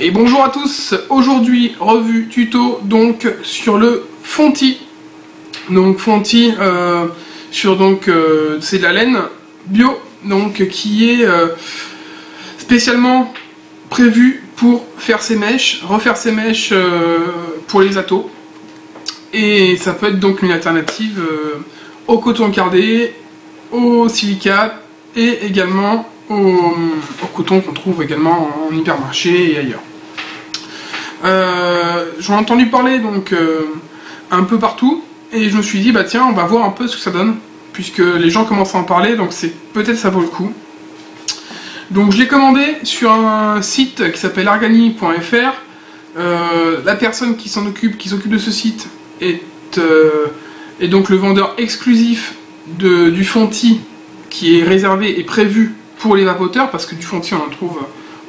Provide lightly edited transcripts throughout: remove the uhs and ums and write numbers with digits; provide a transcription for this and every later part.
Et bonjour à tous, aujourd'hui revue tuto donc sur le fontis. Donc fontis sur c'est de la laine bio donc qui est spécialement prévu pour faire ses mèches, refaire ses mèches pour les atos. Et ça peut être donc une alternative au coton cardé, au silicate et également au coton qu'on trouve également en hypermarché et ailleurs. J'en ai entendu parler donc un peu partout et je me suis dit bah tiens on va voir un peu ce que ça donne puisque les gens commencent à en parler, donc c'est peut-être ça vaut le coup. Donc je l'ai commandé sur un site qui s'appelle argani.fr. La personne qui s'occupe de ce site est donc le vendeur exclusif du fontis qui est réservé et prévu pour les vapoteurs, parce que du fontis on en trouve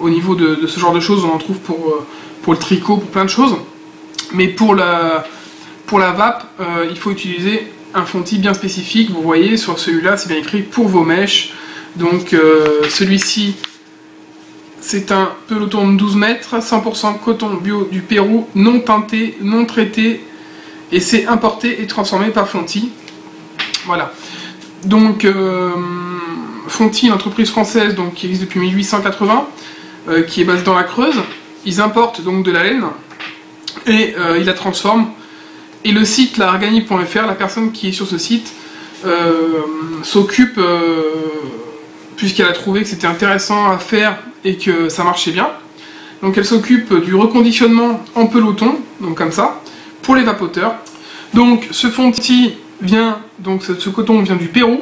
au niveau de ce genre de choses, on en trouve pour le tricot, pour plein de choses, mais pour la vape il faut utiliser un fontis bien spécifique. Vous voyez sur celui-là c'est bien écrit pour vos mèches. Donc celui-ci c'est un peloton de 12 mètres, 100% coton bio du Pérou, non teinté, non traité, et c'est importé et transformé par Fontis. Voilà. Donc Fontis, une entreprise française donc, qui existe depuis 1880, qui est basée dans la Creuse. Ils importent donc de la laine et ils la transforment. Et le site, la argani.fr, la personne qui est sur ce site s'occupe, puisqu'elle a trouvé que c'était intéressant à faire et que ça marchait bien. Donc elle s'occupe du reconditionnement en peloton, donc comme ça, pour les vapoteurs. Donc ce fontis vient, donc ce coton vient du Pérou.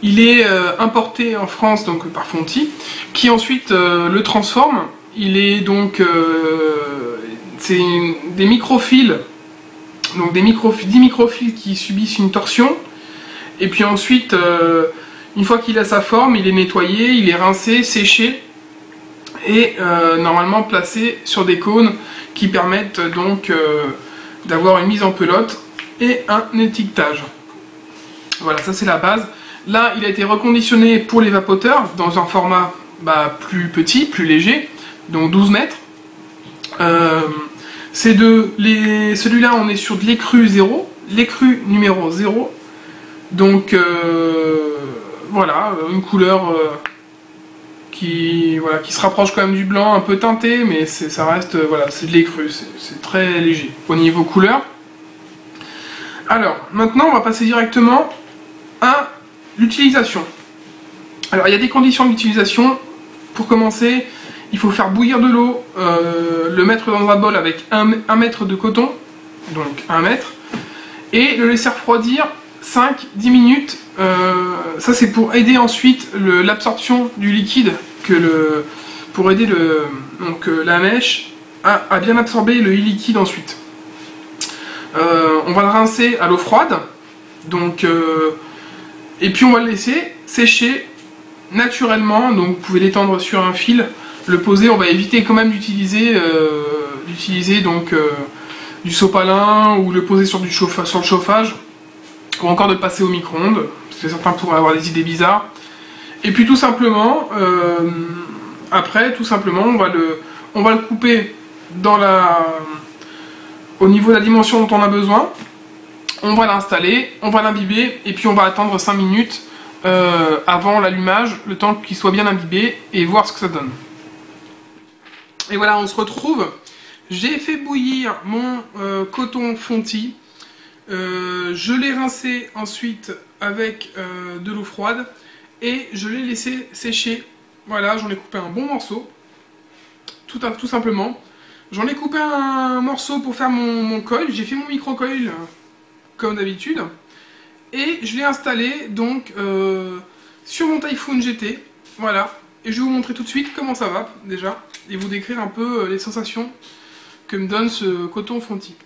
Il est importé en France donc par Fontis, qui ensuite le transforme. Il est donc c'est des microfils, donc 10 microfils qui subissent une torsion. Et puis ensuite, une fois qu'il a sa forme, il est nettoyé, il est rincé, séché et normalement placé sur des cônes qui permettent donc d'avoir une mise en pelote et un étiquetage. Voilà, ça c'est la base. Là, il a été reconditionné pour les vapoteurs dans un format plus petit, plus léger, donc 12 mètres. Celui-là, on est sur de l'écru 0, l'écru numéro 0. Donc voilà, une couleur qui se rapproche quand même du blanc, un peu teinté, mais ça reste, voilà, c'est de l'écru, c'est très léger au niveau couleur. Alors, maintenant, on va passer directement à l'utilisation. Alors, il y a des conditions d'utilisation. Pour commencer, il faut faire bouillir de l'eau, le mettre dans un bol avec 1 mètre de coton, donc 1 mètre, et le laisser refroidir 5-10 minutes. Ça, c'est pour aider ensuite l'absorption du liquide, pour aider la mèche à bien absorber le liquide ensuite. On va le rincer à l'eau froide, donc et puis on va le laisser sécher naturellement. Donc vous pouvez l'étendre sur un fil, le poser. On va éviter quand même d'utiliser du sopalin ou le poser sur le chauffage, ou encore de le passer au micro-ondes, parce que certains pourraient avoir des idées bizarres. Et puis tout simplement, après, on va le couper au niveau de la dimension dont on a besoin. On va l'installer, on va l'imbiber, et puis on va attendre 5 minutes avant l'allumage, le temps qu'il soit bien imbibé, et voir ce que ça donne. Et voilà, on se retrouve. J'ai fait bouillir mon coton fontis. Je l'ai rincé ensuite avec de l'eau froide et je l'ai laissé sécher. Voilà, j'en ai coupé un bon morceau, tout simplement. J'en ai coupé un morceau pour faire mon coil. J'ai fait mon micro-coil comme d'habitude et je l'ai installé donc sur mon Typhoon GT. Voilà, et je vais vous montrer tout de suite comment ça va déjà et vous décrire un peu les sensations que me donne ce coton fontis.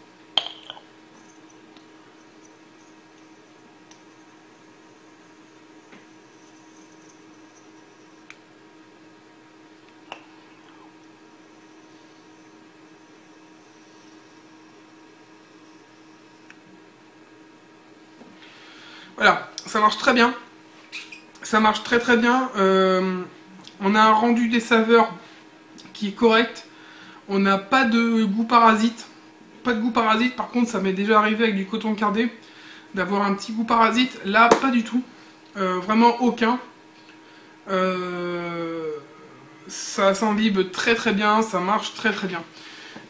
Voilà, ça marche très bien. Ça marche très bien. On a un rendu des saveurs qui est correct. On n'a pas de goût parasite. Pas de goût parasite, par contre ça m'est déjà arrivé avec du coton cardé d'avoir un petit goût parasite. Là, pas du tout. Vraiment aucun. Ça s'imbibe très très bien, ça marche très très bien.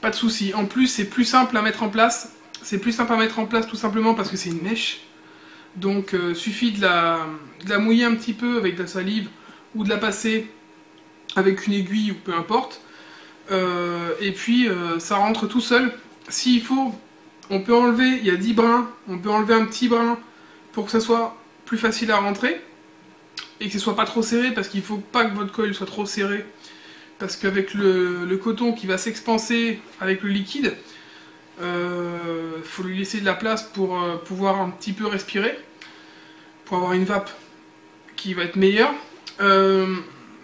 Pas de souci. En plus, c'est plus simple à mettre en place. C'est plus simple à mettre en place tout simplement parce que c'est une mèche. Donc, suffit de la mouiller un petit peu avec de la salive ou de la passer avec une aiguille ou peu importe. Et puis, ça rentre tout seul. S'il faut, on peut enlever, il y a 10 brins, on peut enlever un petit brin pour que ça soit plus facile à rentrer. Et que ce soit pas trop serré, parce qu'il faut pas que votre coil soit trop serré. Parce qu'avec le coton qui va s'expanser avec le liquide, faut lui laisser de la place pour pouvoir un petit peu respirer, pour avoir une vape qui va être meilleure.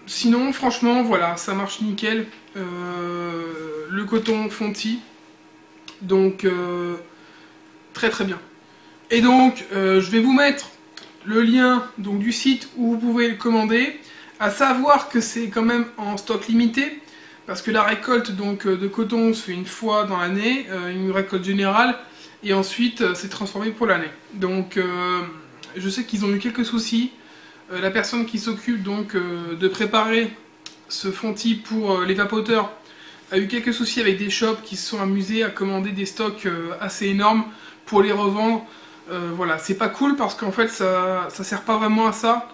Sinon, franchement, voilà, ça marche nickel. Le coton fonti, donc très très bien. Et donc, je vais vous mettre le lien donc, du site où vous pouvez le commander. À savoir que c'est quand même en stock limité, parce que la récolte donc, de coton se fait une fois dans l'année, une récolte générale, et ensuite c'est transformé pour l'année. Donc je sais qu'ils ont eu quelques soucis. La personne qui s'occupe donc de préparer ce fontis pour les vapoteurs a eu quelques soucis avec des shops qui se sont amusés à commander des stocks assez énormes pour les revendre. Voilà, c'est pas cool parce qu'en fait ça sert pas vraiment à ça.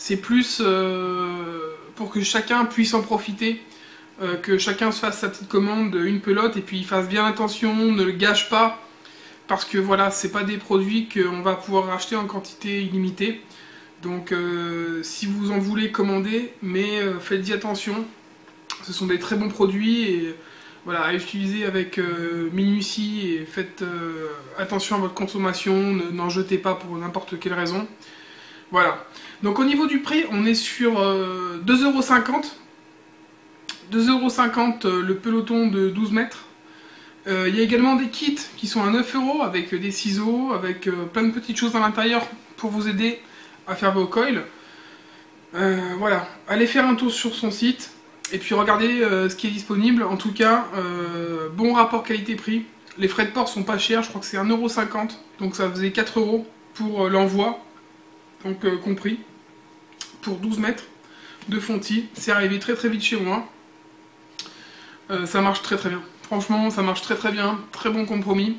C'est plus pour que chacun puisse en profiter, que chacun se fasse sa petite commande, une pelote, et puis il fasse bien attention, ne le gâche pas, parce que voilà, c'est pas des produits qu'on va pouvoir racheter en quantité illimitée. Donc si vous en voulez commander, mais faites-y attention, ce sont des très bons produits, et voilà, à utiliser avec minutie, et faites attention à votre consommation, n'en jetez pas pour n'importe quelle raison. Voilà. Donc au niveau du prix, on est sur 2,50 €. 2,50 € le peloton de 12 mètres. Il y a également des kits qui sont à 9 € avec des ciseaux, avec plein de petites choses à l'intérieur pour vous aider à faire vos coils. Voilà, allez faire un tour sur son site et puis regardez ce qui est disponible. En tout cas, bon rapport qualité-prix. Les frais de port sont pas chers, je crois que c'est 1,50 €, donc ça faisait 4 € pour l'envoi. Donc compris, pour 12 mètres de fontis, c'est arrivé très très vite chez moi. Ça marche très très bien, franchement ça marche très très bien, très bon compromis.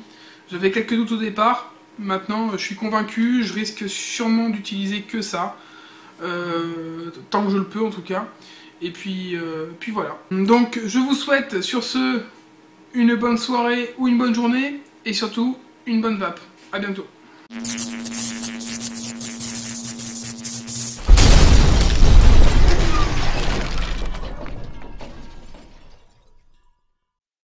J'avais quelques doutes au départ, maintenant je suis convaincu, je risque sûrement d'utiliser que ça, tant que je le peux en tout cas. Et puis voilà. Donc je vous souhaite sur ce une bonne soirée ou une bonne journée, et surtout une bonne vape. A bientôt.